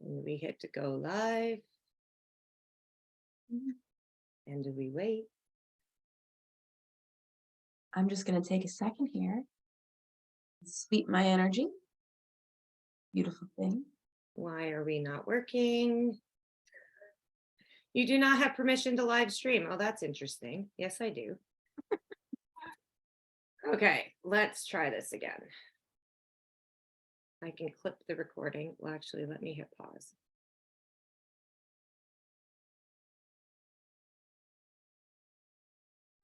And we hit to go live. And do we wait? I'm just going to take a second here. Sweep my energy. Beautiful thing. Why are we not working? You do not have permission to live stream. Oh, that's interesting. Yes, I do. Okay, let's try this again. I can clip the recording. Well, actually, let me hit pause.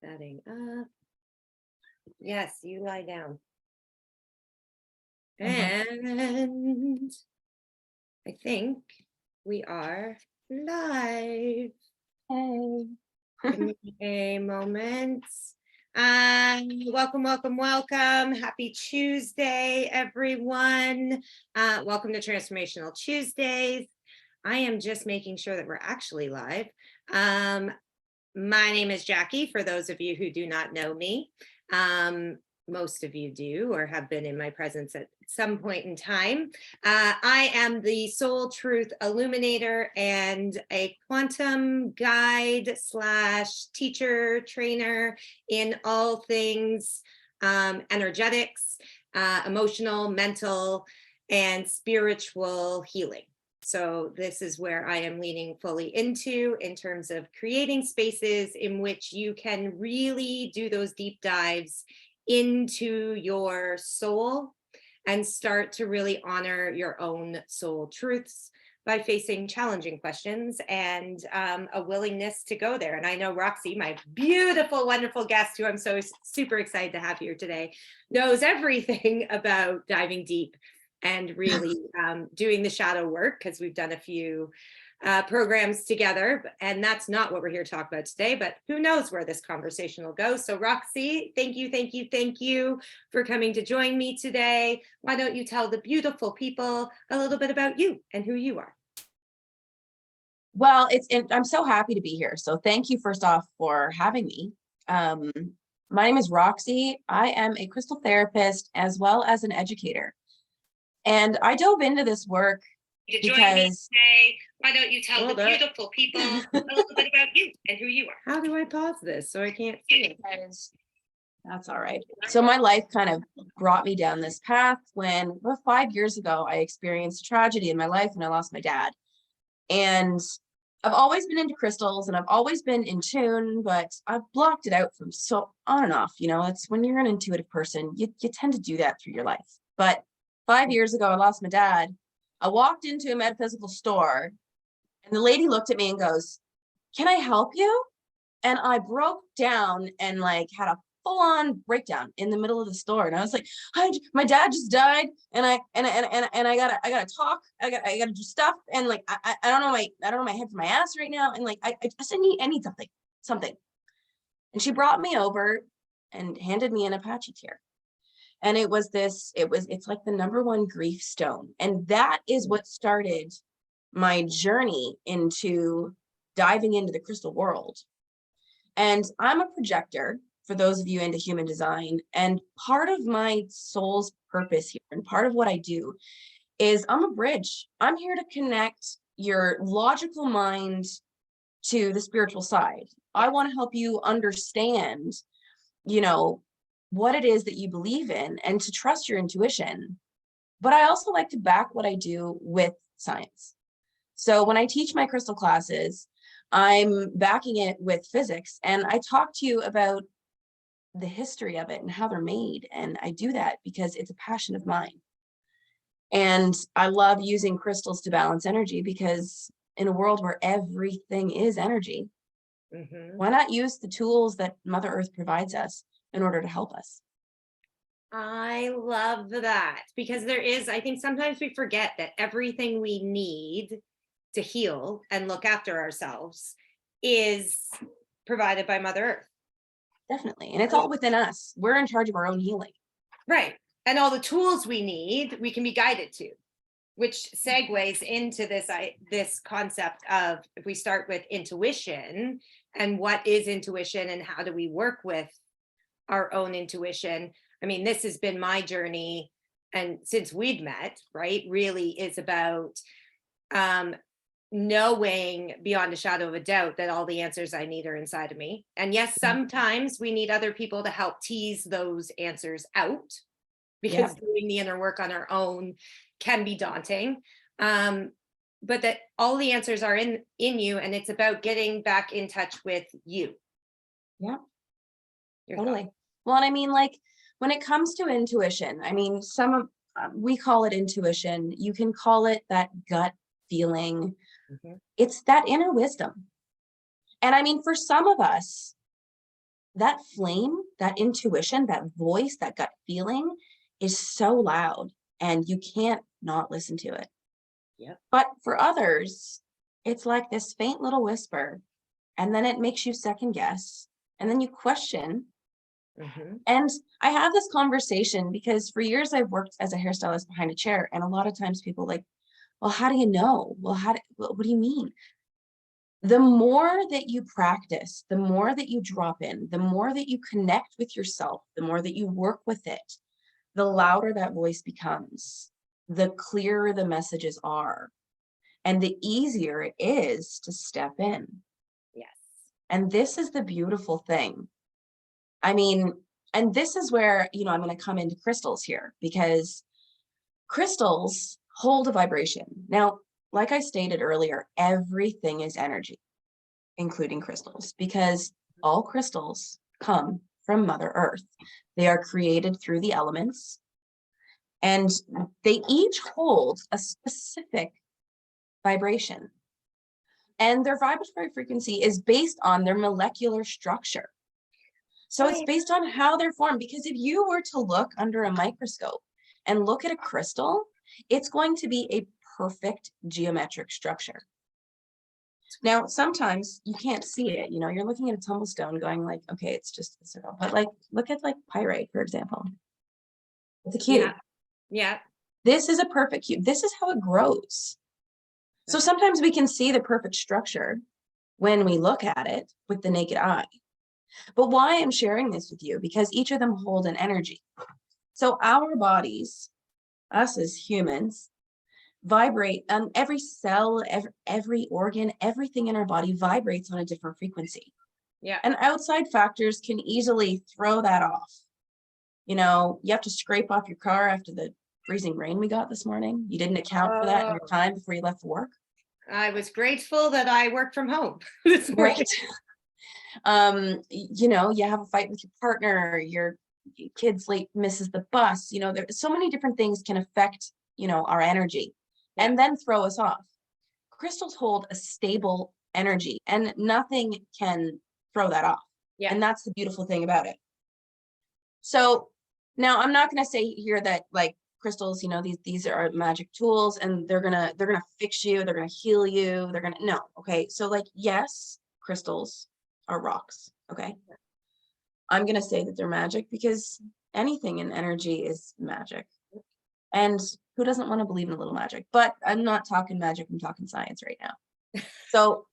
Setting up. Yes, you lie down. And I think we are live. Hey. Give me a moment. Welcome. Happy Tuesday, everyone. Welcome to Transformational Tuesdays. I am just making sure that we're actually live. My name is Jacqy, for those of you who do not know me. Most of you do or have been in my presence at some point in time. I am the Soul Truth Illuminator and a quantum guide / teacher trainer in all things energetics, emotional, mental, and spiritual healing. So this is where I am leaning fully into in terms of creating spaces in which you can really do those deep dives into your soul and start to really honor your own soul truths by facing challenging questions and a willingness to go there. And I know Roxy, my beautiful, wonderful guest, who I'm so super excited to have here today, knows everything about diving deep and really doing the shadow work, because we've done a few programs together, and that's not what we're here to talk about today, but who knows where this conversation will go. So Roxy, thank you for coming to join me today. Why don't you tell the beautiful people a little bit about you and who you are? Well, I'm so happy to be here. So thank you first off for having me. My name is Roxy. I am a crystal therapist as well as an educator. And I dove into this work because why don't you tell the beautiful people a little bit about you and who you are? How do I pause this so I can't see it? That's all right. So my life kind of brought me down this path when about 5 years ago, I experienced a tragedy in my life and I lost my dad. And I've always been into crystals and I've always been in tune, but I've blocked it out from so on and off. You know, it's when you're an intuitive person, you tend to do that through your life. But 5 years ago, I lost my dad. I walked into a metaphysical store and the lady looked at me and goes, "Can I help you?" And I broke down and like had a full-on breakdown in the middle of the store. And I was like, my dad just died and I gotta talk. I gotta do stuff. And like, I don't know my head from my ass right now. And like, I just need something. And she brought me over and handed me an Apache tear. And it's like the #1 grief stone. And that is what started my journey into diving into the crystal world. And I'm a projector, for those of you into human design. And part of my soul's purpose here and part of what I do is I'm a bridge. I'm here to connect your logical mind to the spiritual side. I want to help you understand, you know, what it is that you believe in and to trust your intuition. But I also like to back what I do with science. So when I teach my crystal classes, I'm backing it with physics, and I talk to you about the history of it and how they're made. And I do that because it's a passion of mine. And I love using crystals to balance energy, because in a world where everything is energy, why not use the tools that Mother Earth provides us in order to help us? I love that, because there is, I think sometimes we forget that everything we need to heal and look after ourselves is provided by Mother Earth. Definitely. And it's all within us. We're in charge of our own healing. Right. And all the tools we need, we can be guided to, which segues into this concept of, if we start with intuition and what is intuition and how do we work with our own intuition. I mean, this has been my journey, and since we've met, right, really is about knowing beyond a shadow of a doubt that all the answers I need are inside of me. And yes, sometimes we need other people to help tease those answers out, because doing the inner work on our own can be daunting. But that all the answers are in you, and it's about getting back in touch with you. Yeah, Your totally. thoughts. Well, and I mean, like, when it comes to intuition, I mean, we call it intuition. You can call it that gut feeling. It's that inner wisdom. And I mean, for some of us, that flame, that intuition, that voice, that gut feeling is so loud and you can't not listen to it. Yeah. But for others, it's like this faint little whisper, and then it makes you second guess, and then you question. And I have this conversation because for years I've worked as a hairstylist behind a chair, and a lot of times people like, well, how do you know? Well, what do you mean? The more that you practice, the more that you drop in, the more that you connect with yourself, the more that you work with it, the louder that voice becomes, the clearer the messages are, and the easier it is to step in. Yes. And this is the beautiful thing. I mean, and this is where, I'm going to come into crystals here, because crystals hold a vibration. Now, like I stated earlier, everything is energy, including crystals, because all crystals come from Mother Earth. They are created through the elements, and they each hold a specific vibration. And their vibratory frequency is based on their molecular structure. So it's based on how they're formed, because if you were to look under a microscope and look at a crystal, it's going to be a perfect geometric structure. Now, sometimes you can't see it, you're looking at a tumblestone going like, okay, it's just a circle. But like, look at like pyrite, for example. It's a cube. Yeah. This is a perfect cube. This is how it grows. So sometimes we can see the perfect structure when we look at it with the naked eye. But why I'm sharing this with you, because each of them hold an energy. So our bodies, us as humans, vibrate, every cell, every organ, everything in our body vibrates on a different frequency. Yeah. And outside factors can easily throw that off. You have to scrape off your car after the freezing rain we got this morning. You didn't account for that in your time before you left for work. I was grateful that I work from home this morning. Right. You have a fight with your partner, your kid's late misses the bus. There's so many different things can affect, our energy and then throw us off. Crystals hold a stable energy and nothing can throw that off. Yeah. And that's the beautiful thing about it. So now I'm not going to say here that like crystals, these are magic tools and they're going to fix you. They're going to heal you. No. Okay. So like, yes, crystals are rocks. Okay. I'm going to say that they're magic because anything in energy is magic. And who doesn't want to believe in a little magic? But I'm not talking magic. I'm talking science right now. So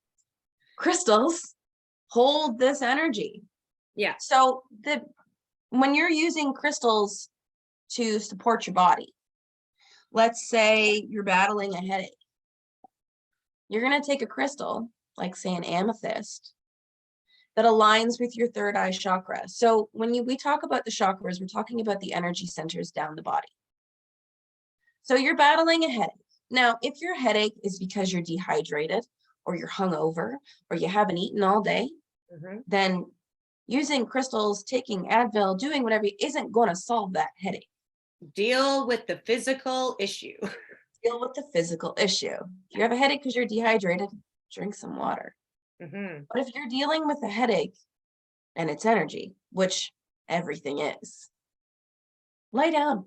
crystals hold this energy. Yeah. So when you're using crystals to support your body, let's say you're battling a headache, you're going to take a crystal, like say an amethyst, that aligns with your third eye chakra. So when we talk about the chakras, we're talking about the energy centers down the body. So you're battling a headache. Now, if your headache is because you're dehydrated or you're hungover or you haven't eaten all day, then using crystals, taking Advil, doing whatever isn't going to solve that headache. Deal with the physical issue. Deal with the physical issue. If you have a headache because you're dehydrated, drink some water. But if you're dealing with a headache and it's energy, which everything is, lay down.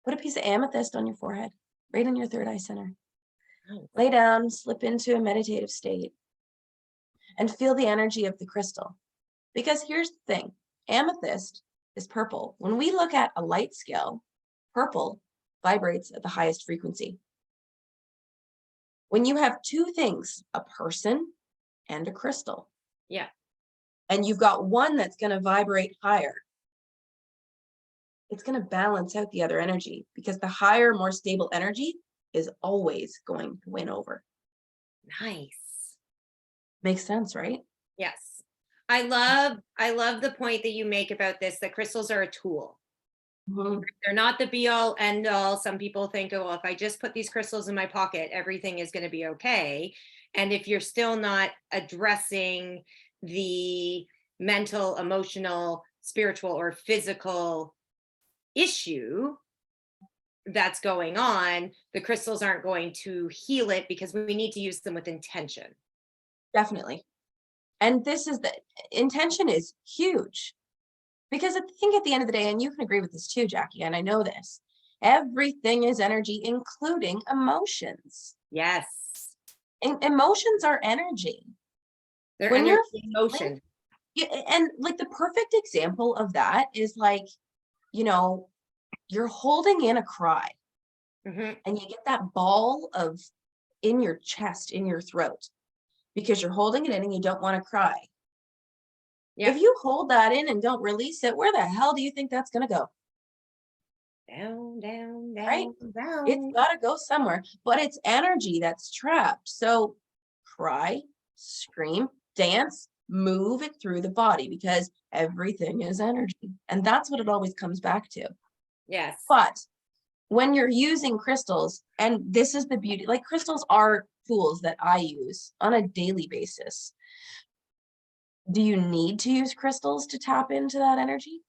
Put a piece of amethyst on your forehead, right in your third eye center. Lay down, slip into a meditative state, and feel the energy of the crystal. Because here's the thing, amethyst is purple. When we look at a light scale, purple vibrates at the highest frequency. When you have two things, a person and a crystal. Yeah. And you've got one that's going to vibrate higher, it's going to balance out the other energy, because the higher, more stable energy is always going to win over. Nice. Makes sense, right? Yes. I love the point that you make about this, that crystals are a tool. Mhm. They're not the be all end all. Some people think, oh, well, if I just put these crystals in my pocket, everything is going to be okay. And if you're still not addressing the mental, emotional, spiritual, or physical issue that's going on, the crystals aren't going to heal it, because we need to use them with intention. Definitely. And this is the intention is huge. Because I think at the end of the day, and you can agree with this too, Jacqy, and I know this, everything is energy, including emotions. Yes. And emotions are energy. They're When energy you're in feeling, motion. and like the perfect example of that is like, you know, you're holding in a cry Mhm. and you get that ball of in your chest, in your throat, because you're holding it in and you don't want to cry. Yeah. If you hold that in and don't release it, where the hell do you think that's going to go? Down, down, Right? down, It's down. got to go somewhere, but it's energy that's trapped. So cry, scream, dance, move it through the body, because everything is energy. And that's what it always comes back to. Yes. But when you're using crystals, and this is the beauty, like crystals are tools that I use on a daily basis. Do you need to use crystals to tap into that energy?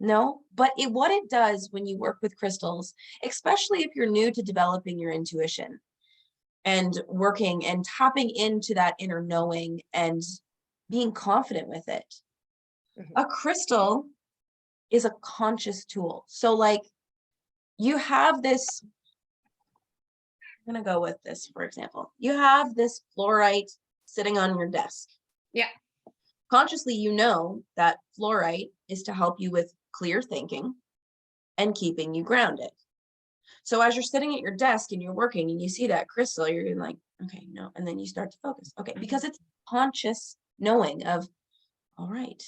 No, but what it does when you work with crystals, especially if you're new to developing your intuition and working and tapping into that inner knowing and being confident with it, Mhm. a crystal is a conscious tool. So like you have this, I'm going to go with this, for example, you have this fluorite sitting on your desk. Yeah. Consciously, you know that fluorite is to help you with clear thinking and keeping you grounded. So as you're sitting at your desk and you're working and you see that crystal, you're like, okay, no. And then you start to focus. Okay, because it's conscious knowing of, all right.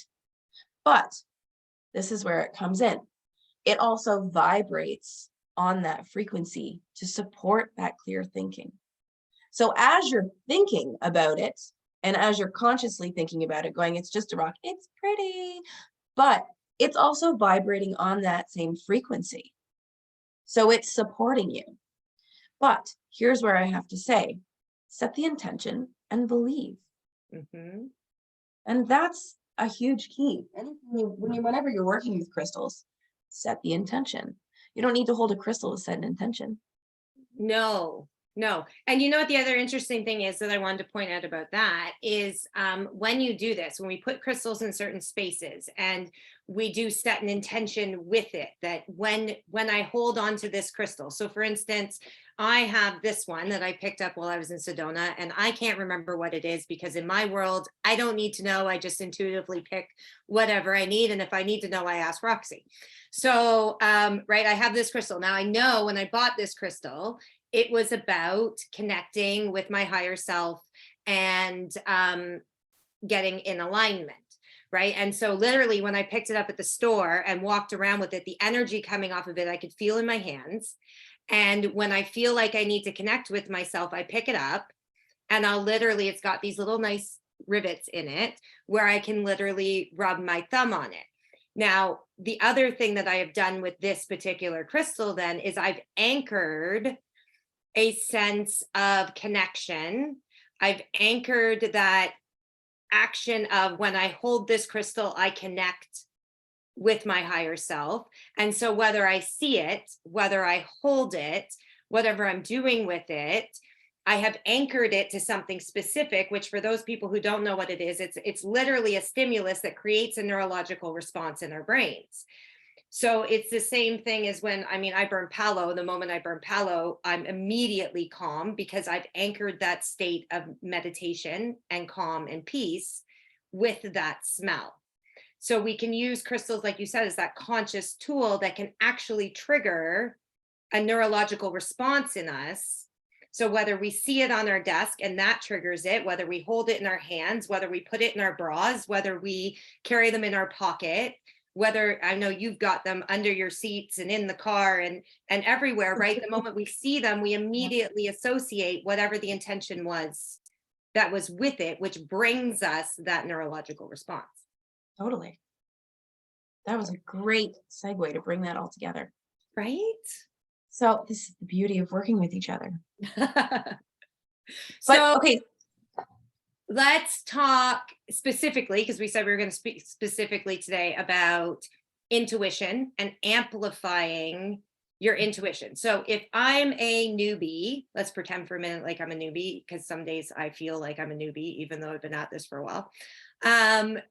But this is where it comes in. It also vibrates on that frequency to support that clear thinking. So as you're thinking about it, and as you're consciously thinking about it, going, it's just a rock, it's pretty, but it's also vibrating on that same frequency. So it's supporting you. But here's where I have to say, set the intention and believe. Mhm. And that's a huge key. Whenever you're working with crystals, set the intention. You don't need to hold a crystal to set an intention. No, no. And you know what the other interesting thing is that I wanted to point out about that is, when you do this, when we put crystals in certain spaces and we do set an intention with it, that when I hold on to this crystal. So for instance, I have this one that I picked up while I was in Sedona, and I can't remember what it is, because in my world, I don't need to know. I just intuitively pick whatever I need. And if I need to know, I ask Roxy. So, right, I have this crystal. Now I know when I bought this crystal, it was about connecting with my higher self and getting in alignment. Right. And so literally when I picked it up at the store and walked around with it, the energy coming off of it, I could feel in my hands. And when I feel like I need to connect with myself, I pick it up and it's got these little nice rivets in it where I can literally rub my thumb on it. Now, the other thing that I have done with this particular crystal then is I've anchored a sense of connection. I've anchored that action of when I hold this crystal, I connect with my higher self. And so whether I see it, whether I hold it, whatever I'm doing with it, I have anchored it to something specific, which for those people who don't know what it is, it's literally a stimulus that creates a neurological response in our brains. So it's the same thing as when, I burn palo. The moment I burn palo, I'm immediately calm because I've anchored that state of meditation and calm and peace with that smell. So we can use crystals, like you said, as that conscious tool that can actually trigger a neurological response in us. So whether we see it on our desk and that triggers it, whether we hold it in our hands, whether we put it in our bras, whether we carry them in our pocket, whether I know you've got them under your seats and in the car and everywhere, right? The moment we see them, we immediately associate whatever the intention was that was with it, which brings us that neurological response. Totally. That was a great segue to bring that all together. Right? So this is the beauty of working with each other. So But okay, let's talk specifically, because we said we were going to speak specifically today about intuition and amplifying your intuition. So if I'm a newbie, let's pretend for a minute like I'm a newbie, because some days I feel like I'm a newbie, even though I've been at this for a while. And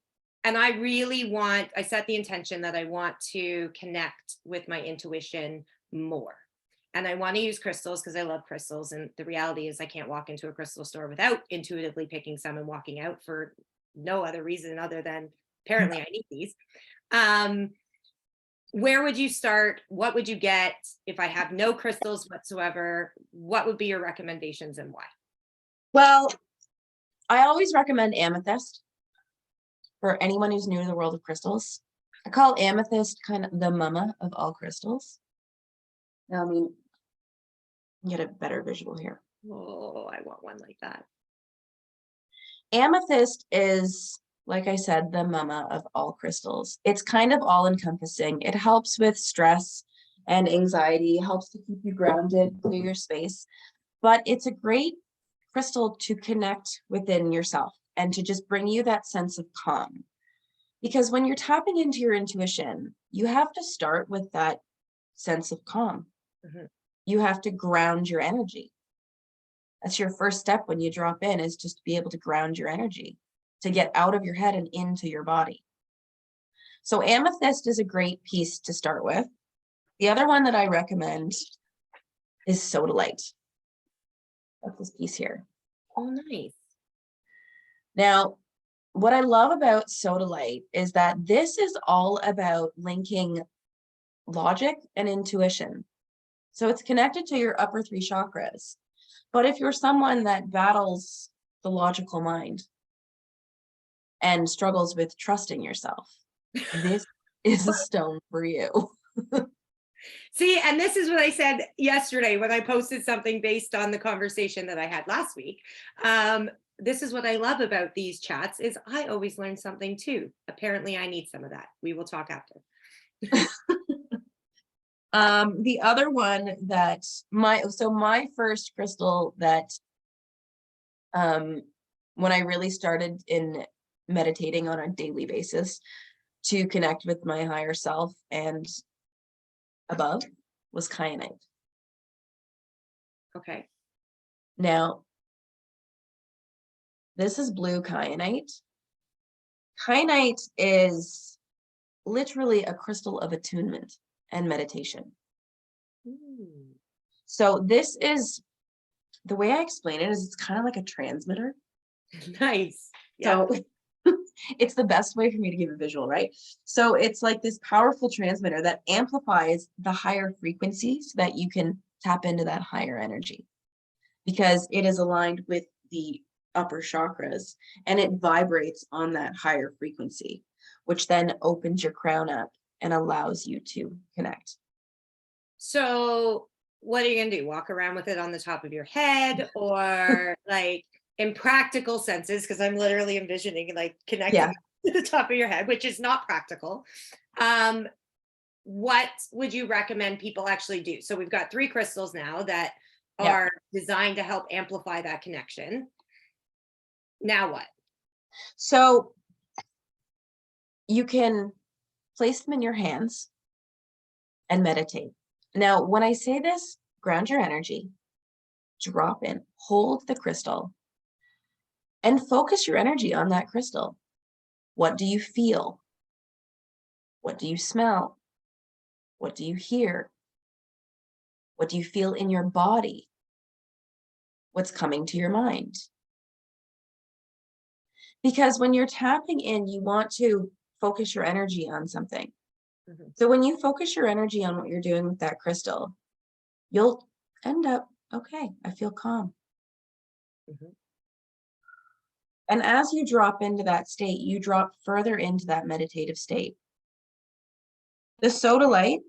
I set the intention that I want to connect with my intuition more. And I want to use crystals because I love crystals. And the reality is I can't walk into a crystal store without intuitively picking some and walking out for no other reason other than apparently I need these. Where would you start? What would you get if I have no crystals whatsoever? What would be your recommendations and why? well, I always recommend amethyst for anyone who's new to the world of crystals. I call amethyst kind of the mama of all crystals. Now, I mean, get a better visual here. Oh, I want one like that. Amethyst is, like I said, the mama of all crystals. It's kind of all encompassing. It helps with stress and anxiety, helps to keep you grounded, clear your space. But it's a great crystal to connect within yourself and to just bring you that sense of calm. Because when you're tapping into your intuition, you have to start with that sense of calm. Mhm. You have to ground your energy. That's your first step when you drop in, is just to be able to ground your energy, to get out of your head and into your body. So amethyst is a great piece to start with. The other one that I recommend is sodalite. That's this piece here. Oh, nice. Now, what I love about sodalite is that this is all about linking logic and intuition. So it's connected to your upper three chakras. But if you're someone that battles the logical mind and struggles with trusting yourself, this is a stone for you. See, and this is what I said yesterday when I posted something based on the conversation that I had last week. This is what I love about these chats is I always learn something too. Apparently I need some of that. We will talk after. The other one that my first crystal that when I really started in meditating on a daily basis to connect with my higher self and above was kyanite. Okay. Now, this is blue kyanite. Kyanite is literally a crystal of attunement and meditation. So this is, the way I explain it is it's kind of like a transmitter. Nice. Yeah. So it's the best way for me to give a visual, right? So it's like this powerful transmitter that amplifies the higher frequencies so that you can tap into that higher energy, because it is aligned with the upper chakras and it vibrates on that higher frequency, which then opens your crown up and allows you to connect. So what are you going to do? Walk around with it on the top of your head or like in practical senses? Because I'm literally envisioning like connecting to the top of your head, which is not practical. What would you recommend people actually do? So we've got 3 crystals now that are designed to help amplify that connection. Now what? So you can place them in your hands and meditate. Now, when I say this, ground your energy, drop in, hold the crystal, and focus your energy on that crystal. What do you feel? What do you smell? What do you hear? What do you feel in your body? What's coming to your mind? Because when you're tapping in, you want to focus your energy on something. Mm-hmm. So when you focus your energy on what you're doing with that crystal, you'll end up, okay, I feel calm. Mm-hmm. And as you drop into that state, you drop further into that meditative state. The soda light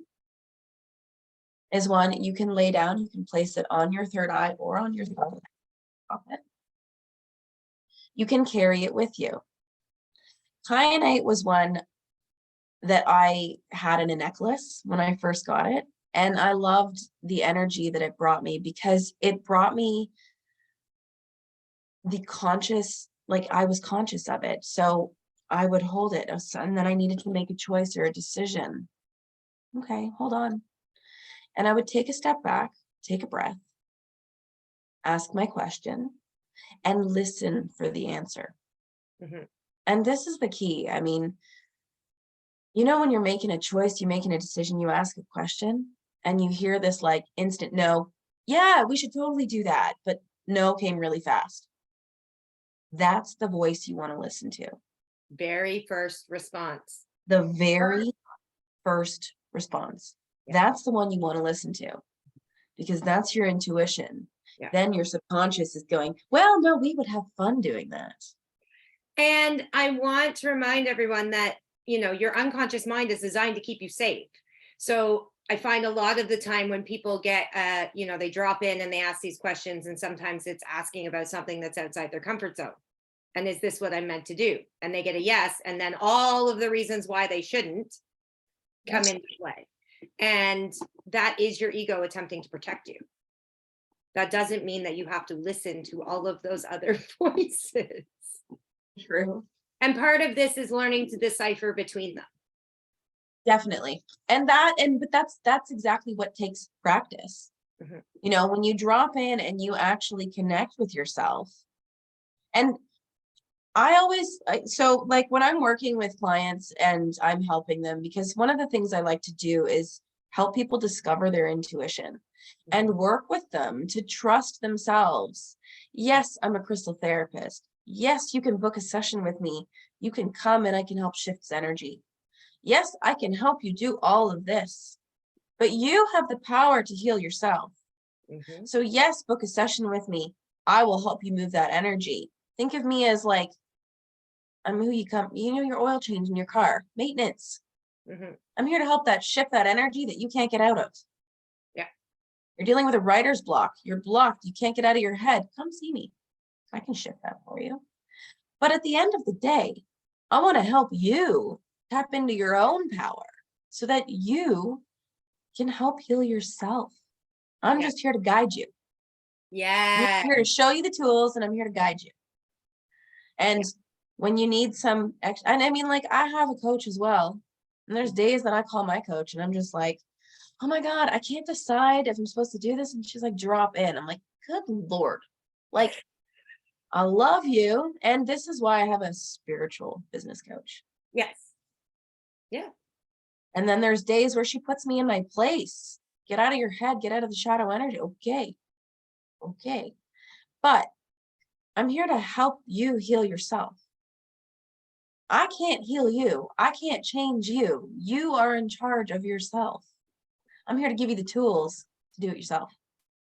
is one you can lay down. You can place it on your third eye or on your thumb. You can carry it with you. Kyanite was one that I had in a necklace when I first got it. And I loved the energy that it brought me because it brought me the conscious, like I was conscious of it. So I would hold it and then I needed to make a choice or a decision. Okay, hold on. And I would take a step back, take a breath, ask my question, and listen for the answer. And this is the key. I mean, when you're making a choice, you're making a decision, you ask a question, and you hear this like instant no. Yeah, we should totally do that. But no came really fast. That's the voice you want to listen to. Very first response. The very first response. That's the one you want to listen to because that's your intuition. Yeah. Then your subconscious is going, well, no, we would have fun doing that. And I want to remind everyone that, your unconscious mind is designed to keep you safe. So I find a lot of the time when people get, they drop in and they ask these questions, and sometimes it's asking about something that's outside their comfort zone. And is this what I'm meant to do? And they get a yes. And then all of the reasons why they shouldn't come into play. And that is your ego attempting to protect you. That doesn't mean that you have to listen to all of those other voices. True. And part of this is learning to decipher between them. Definitely. But that's exactly what takes practice. When you drop in and you actually connect with yourself. And so like when I'm working with clients and I'm helping them, because one of the things I like to do is help people discover their intuition and work with them to trust themselves. Yes, I'm a crystal therapist. Yes, you can book a session with me. You can come and I can help shift energy. Yes, I can help you do all of this, but you have the power to heal yourself. So yes, book a session with me. I will help you move that energy. Think of me as like, I'm who you come, your oil change in your car, maintenance. I'm here to help shift that energy that you can't get out of. Yeah. You're dealing with a writer's block. You're blocked. You can't get out of your head. Come see me. I can shift that for you. But at the end of the day, I want to help you tap into your own power so that you can help heal yourself. I'm just here to guide you. Yeah. I'm here to show you the tools and I'm here to guide you. And when you need some extra, and I mean, like I have a coach as well. And there's days that I call my coach and I'm just like, oh my God, I can't decide if I'm supposed to do this. And she's like, drop in. I'm like, good Lord. Like, I love you. And this is why I have a spiritual business coach. Yes. Yeah. And then there's days where she puts me in my place. Get out of your head, get out of the shadow energy. Okay. But I'm here to help you heal yourself. I can't heal you. I can't change you. You are in charge of yourself. I'm here to give you the tools to do it yourself.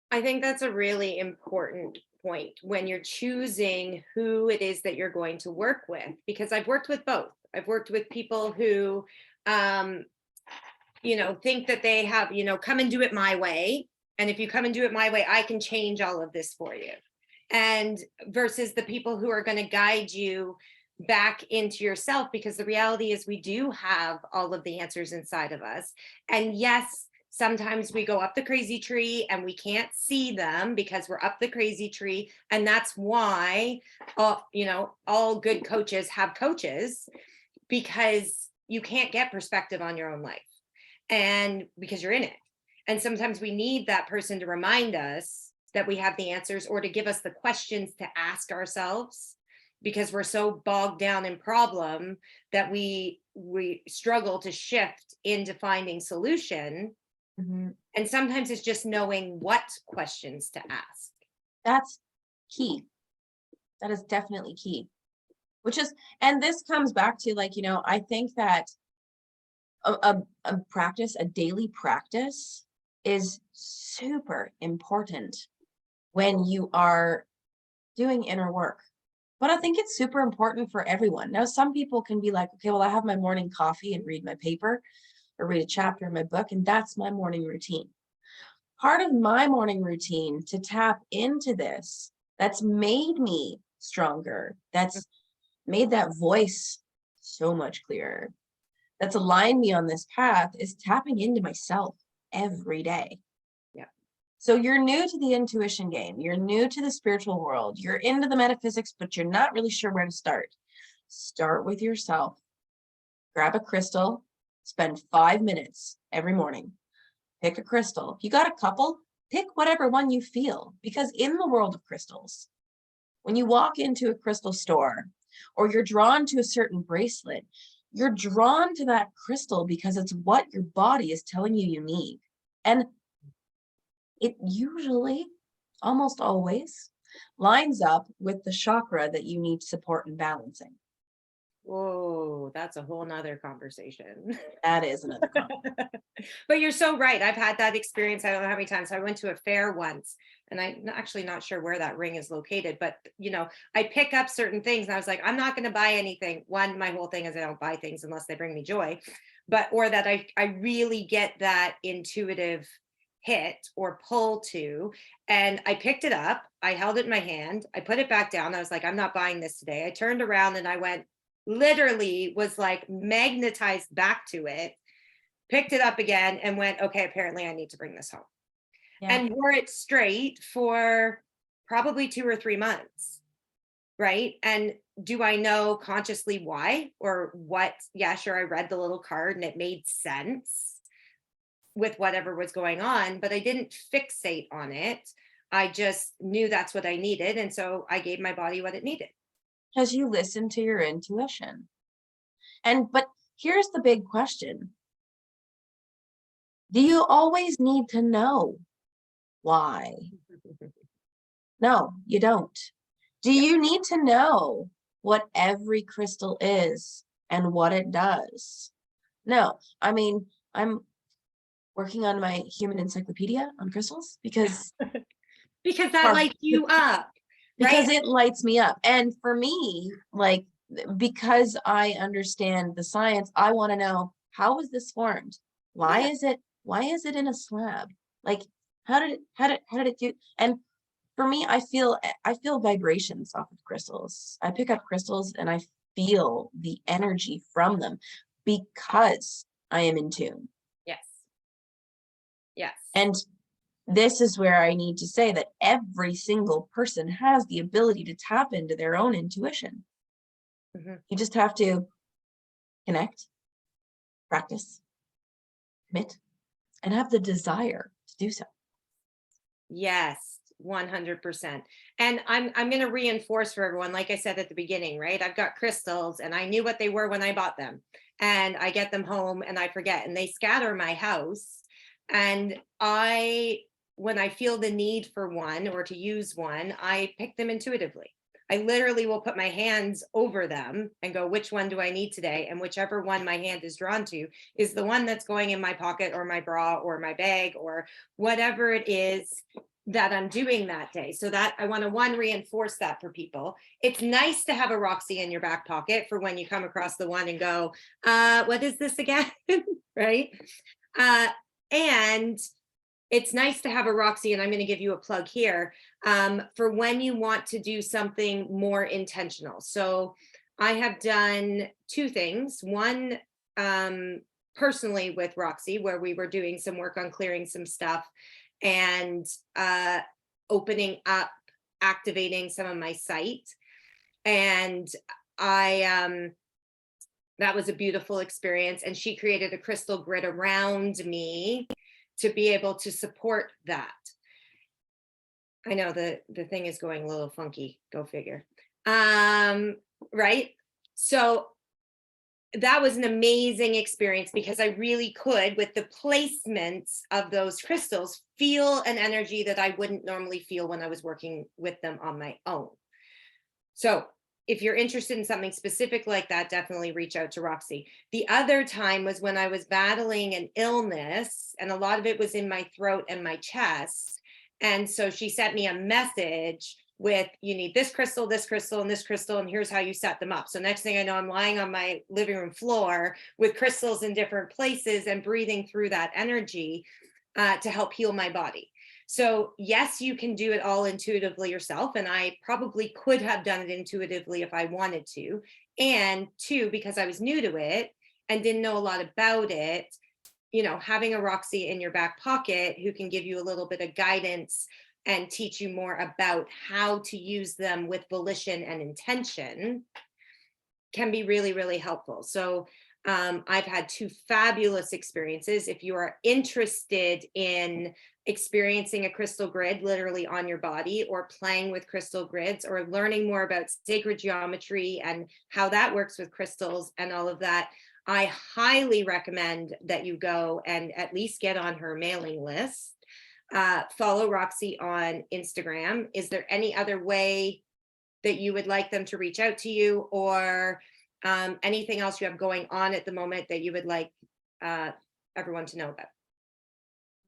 I think that's a really important point when you're choosing who it is that you're going to work with, because I've worked with both. I've worked with people who, think that they have, come and do it my way. And if you come and do it my way, I can change all of this for you. And versus the people who are going to guide you back into yourself, because the reality is we do have all of the answers inside of us. And yes, sometimes we go up the crazy tree and we can't see them because we're up the crazy tree. And that's why, all good coaches have coaches, because you can't get perspective on your own life and because you're in it. And sometimes we need that person to remind us that we have the answers, or to give us the questions to ask ourselves, because we're so bogged down in problem that we struggle to shift into finding solution. And sometimes it's just knowing what questions to ask. That's key. That is definitely key. And this comes back to I think that a daily practice is super important when you are doing inner work. But I think it's super important for everyone. Now, some people can be like, okay, well, I have my morning coffee and read my paper. or read a chapter in my book, and that's my morning routine. Part of my morning routine to tap into this, that's made me stronger, that's made that voice so much clearer, that's aligned me on this path, is tapping into myself every day. Yeah. So you're new to the intuition game, you're new to the spiritual world, you're into the metaphysics, but you're not really sure where to start. Start with yourself. Grab a crystal, spend 5 minutes every morning. Pick a crystal. If you got a couple, pick whatever one you feel, because in the world of crystals, when you walk into a crystal store or you're drawn to a certain bracelet, you're drawn to that crystal because it's what your body is telling you you need. And it usually, almost always, lines up with the chakra that you need support and balancing. Whoa, that's a whole nother conversation. That is another conversation. But you're so right. I've had that experience. I don't know how many times. I went to a fair once, and I'm actually not sure where that ring is located, but I pick up certain things and I was like, I'm not going to buy anything. One, my whole thing is I don't buy things unless they bring me joy, or that I really get that intuitive hit or pull to. And I picked it up, I held it in my hand, I put it back down. I was like, I'm not buying this today. I turned around and I went, literally was like magnetized back to it, picked it up again and went, okay, apparently I need to bring this home. Yeah. And wore it straight for probably 2 or 3 months. Right. And do I know consciously why or what? Yeah, sure. I read the little card and it made sense with whatever was going on, but I didn't fixate on it. I just knew that's what I needed. And so I gave my body what it needed. Because you listen to your intuition. But here's the big question. Do you always need to know why? No, you don't. Do you need to know what every crystal is and what it does? No. I mean, I'm working on my human encyclopedia on crystals because that lights you up. Because right? it lights me up. And for me, like, because I understand the science, I want to know, how was this formed? Why is it in a slab? Like, how did it do? And for me, I feel vibrations off of crystals. I pick up crystals and I feel the energy from them because I am in tune. Yes. Yes. And this is where I need to say that every single person has the ability to tap into their own intuition. Mm-hmm. You just have to connect, practice, commit, and have the desire to do so. Yes, 100%. And I'm going to reinforce for everyone, like I said at the beginning, right? I've got crystals and I knew what they were when I bought them. And I get them home and I forget, and they scatter my house. And when I feel the need for one or to use one, I pick them intuitively. I literally will put my hands over them and go, which one do I need today? And whichever one my hand is drawn to is the one that's going in my pocket or my bra or my bag or whatever it is that I'm doing that day. So that I want to reinforce that for people. It's nice to have a Roxy in your back pocket for when you come across the one and go, what is this again? Right. And it's nice to have a Roxy, and I'm going to give you a plug here for when you want to do something more intentional. So I have done 2 things. One, personally with Roxy, where we were doing some work on clearing some stuff and opening up, activating some of my sight. And that was a beautiful experience. And she created a crystal grid around me to be able to support that. I know the thing is going a little funky, go figure. Right? So that was an amazing experience because I really could, with the placements of those crystals, feel an energy that I wouldn't normally feel when I was working with them on my own. So if you're interested in something specific like that, definitely reach out to Roxy. The other time was when I was battling an illness, and a lot of it was in my throat and my chest. And so she sent me a message with, you need this crystal, and this crystal, and here's how you set them up. So next thing I know, I'm lying on my living room floor with crystals in different places and breathing through that energy to help heal my body. So yes, you can do it all intuitively yourself. And I probably could have done it intuitively if I wanted to. And two, because I was new to it and didn't know a lot about it, you know, having a Roxy in your back pocket who can give you a little bit of guidance and teach you more about how to use them with volition and intention can be really, really helpful. So I've had two fabulous experiences. If you are interested in experiencing a crystal grid literally on your body, or playing with crystal grids, or learning more about sacred geometry and how that works with crystals and all of that, I highly recommend that you go and at least get on her mailing list. Follow Roxy on Instagram. Is there any other way that you would like them to reach out to you, or anything else you have going on at the moment that you would like everyone to know about?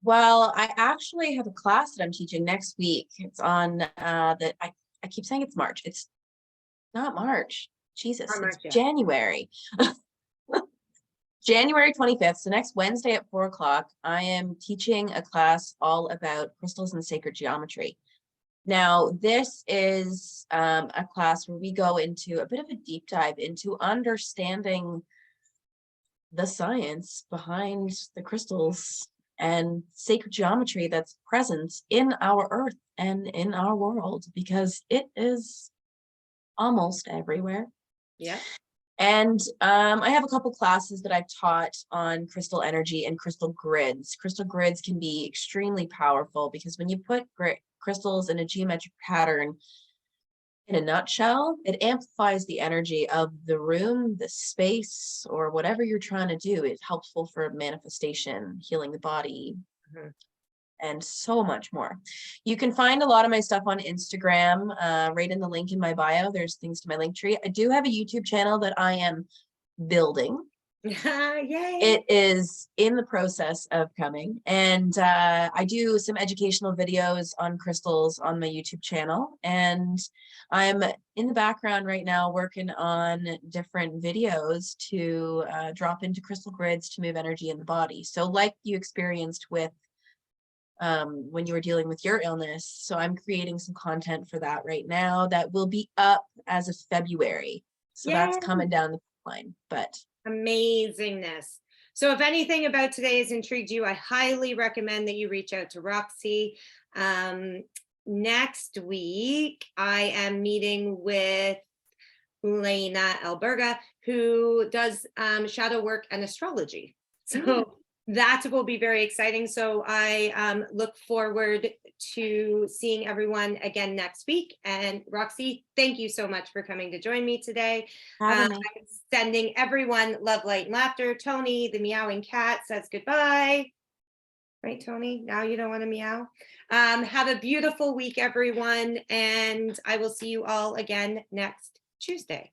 Well, I actually have a class that I'm teaching next week. It's on I keep saying it's March. It's not March. Jesus, March, it's yeah. January. January 25th, so next Wednesday at 4 o'clock, I am teaching a class all about crystals and sacred geometry. Now, this is a class where we go into a bit of a deep dive into understanding the science behind the crystals and sacred geometry that's present in our earth and in our world, because it is almost everywhere. Yeah. And I have a couple classes that I've taught on crystal energy and crystal grids. Crystal grids can be extremely powerful because when you put crystals in a geometric pattern, in a nutshell, it amplifies the energy of the room, the space, or whatever you're trying to do. It's helpful for manifestation, healing the body, and so much more. You can find a lot of my stuff on Instagram, right in the link in my bio. There's things to my link tree. I do have a YouTube channel that I am building. Yay. It is in the process of coming, and I do some educational videos on crystals on my YouTube channel, and I'm in the background right now working on different videos to drop into crystal grids to move energy in the body. So like you experienced with when you were dealing with your illness. So I'm creating some content for that right now that will be up as of February. So Yay. that's coming down the pipeline, but Amazingness. So if anything about today has intrigued you, I highly recommend that you reach out to Roxy. Next week, I am meeting with Lena Alberga, who does shadow work and astrology. So that will be very exciting. So I look forward to seeing everyone again next week. And Roxy, thank you so much for coming to join me today. I'm sending everyone love, light, and laughter. Tony, the meowing cat, says goodbye. Right, Tony? Now you don't want to meow. Have a beautiful week, everyone. And I will see you all again next Tuesday.